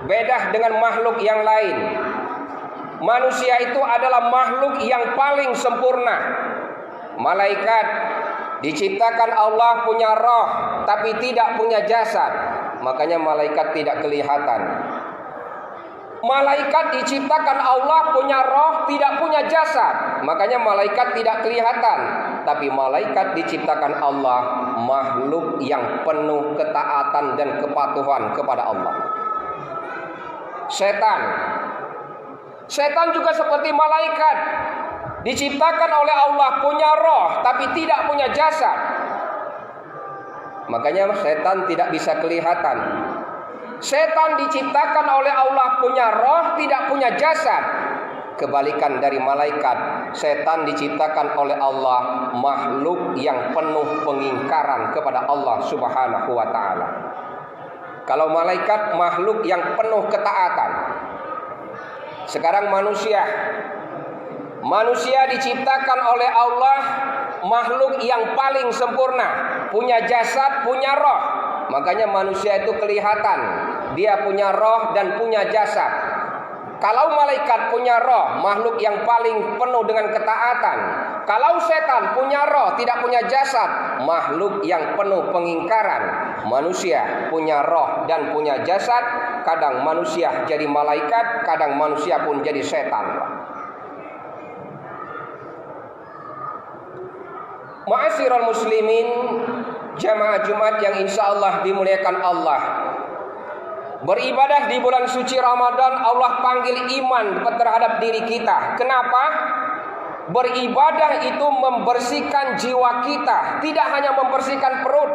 beda dengan makhluk yang lain. Manusia itu adalah makhluk yang paling sempurna. Malaikat diciptakan Allah punya roh tapi tidak punya jasad, makanya malaikat tidak kelihatan. Malaikat diciptakan Allah punya roh tidak punya jasad, makanya malaikat tidak kelihatan. Tapi malaikat diciptakan Allah makhluk yang penuh ketaatan dan kepatuhan kepada Allah. Setan juga seperti malaikat, diciptakan oleh Allah punya roh tapi tidak punya jasad, makanya setan tidak bisa kelihatan. Setan diciptakan oleh Allah punya roh tidak punya jasad. Kebalikan dari malaikat, setan diciptakan oleh Allah makhluk yang penuh pengingkaran kepada Allah Subhanahu wa ta'ala. Kalau malaikat makhluk yang penuh ketaatan. Sekarang manusia diciptakan oleh Allah makhluk yang paling sempurna, punya jasad, punya roh. Makanya manusia itu kelihatan, dia punya roh dan punya jasad. Kalau malaikat punya roh, makhluk yang paling penuh dengan ketaatan. Kalau setan punya roh, tidak punya jasad, makhluk yang penuh pengingkaran. Manusia punya roh dan punya jasad. Kadang manusia jadi malaikat, kadang manusia pun jadi setan. Ma'asyiral muslimin, jamaah Jumat yang insya Allah dimuliakan Allah. Beribadah di bulan suci Ramadan, Allah panggil iman terhadap diri kita. Kenapa? Beribadah itu membersihkan jiwa kita, tidak hanya membersihkan perut.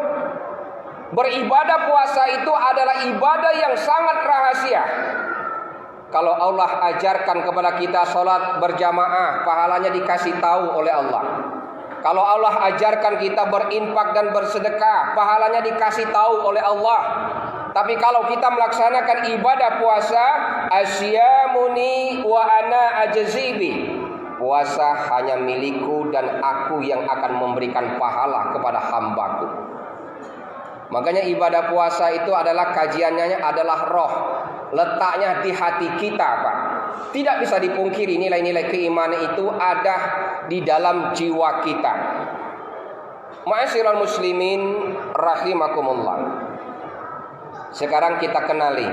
Beribadah puasa itu adalah ibadah yang sangat rahasia. Kalau Allah ajarkan kepada kita sholat berjamaah, pahalanya dikasih tahu oleh Allah. Kalau Allah ajarkan kita berinfak dan bersedekah, pahalanya dikasih tahu oleh Allah. Tapi kalau kita melaksanakan ibadah puasa, asyamuni wa ana ajzibi. Puasa hanya milikku dan aku yang akan memberikan pahala kepada hambaku. Makanya ibadah puasa itu adalah kajiannya adalah roh. Letaknya di hati kita, Pak. Tidak bisa dipungkiri nilai-nilai keimanan itu ada di dalam jiwa kita. Ma'asyiral muslimin rahimakumullah. Sekarang kita kenali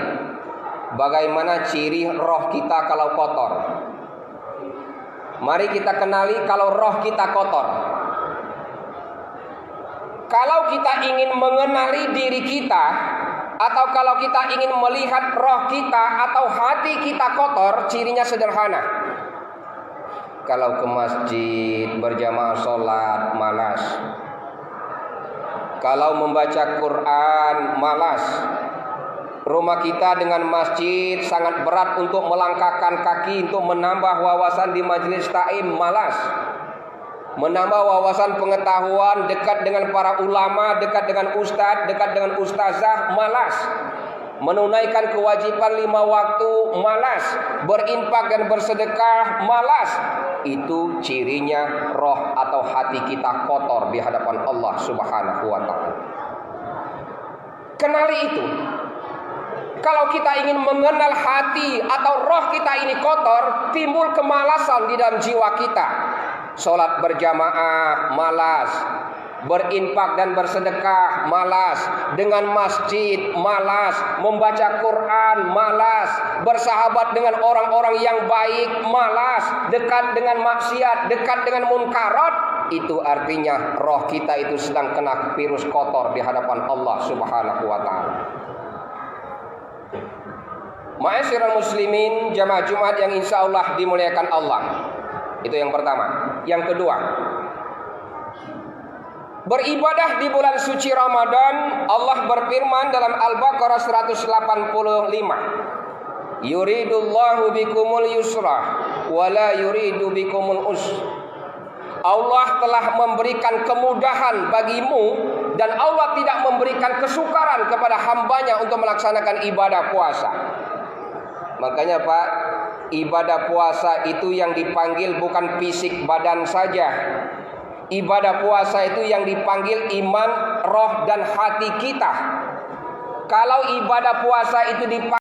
bagaimana ciri roh kita kalau kotor. Mari kita kenali kalau roh kita kotor. Kalau kita ingin mengenali diri kita, atau kalau kita ingin melihat roh kita atau hati kita kotor, cirinya sederhana. Kalau ke masjid berjamaah sholat, malas. Kalau membaca Quran, malas. Rumah kita dengan masjid sangat berat untuk melangkahkan kaki untuk menambah wawasan di majelis ta'lim, malas. Menambah wawasan pengetahuan, dekat dengan para ulama, dekat dengan ustadz, dekat dengan ustazah, malas. Menunaikan kewajiban 5 waktu, malas. Berinfak dan bersedekah, malas. Itu cirinya roh atau hati kita kotor di hadapan Allah Subhanahu wa ta'ala. Kenali itu. Kalau kita ingin mengenal hati atau roh kita ini kotor, timbul kemalasan di dalam jiwa kita. Sholat berjamaah, malas. Berinfak dan bersedekah, malas. Dengan masjid, malas. Membaca Quran, malas. Bersahabat dengan orang-orang yang baik, malas. Dekat dengan maksiat, dekat dengan munkarat. Itu artinya roh kita itu sedang kena virus kotor di hadapan Allah Subhanahu wa ta'ala. Ma'asyiral muslimin, jamaah Jumat yang insya Allah dimuliakan Allah. Itu yang pertama. Yang kedua, beribadah di bulan suci Ramadan. Allah berfirman dalam Al-Baqarah 185, yuridullahu bikumul yusra wa la yuridu bikumul usra. Allah telah memberikan kemudahan bagimu dan Allah tidak memberikan kesukaran kepada hambanya untuk melaksanakan ibadah puasa. Makanya Pak, ibadah puasa itu yang dipanggil bukan fisik badan saja. Ibadah puasa itu yang dipanggil iman, roh dan hati kita. Kalau ibadah puasa itu dipanggil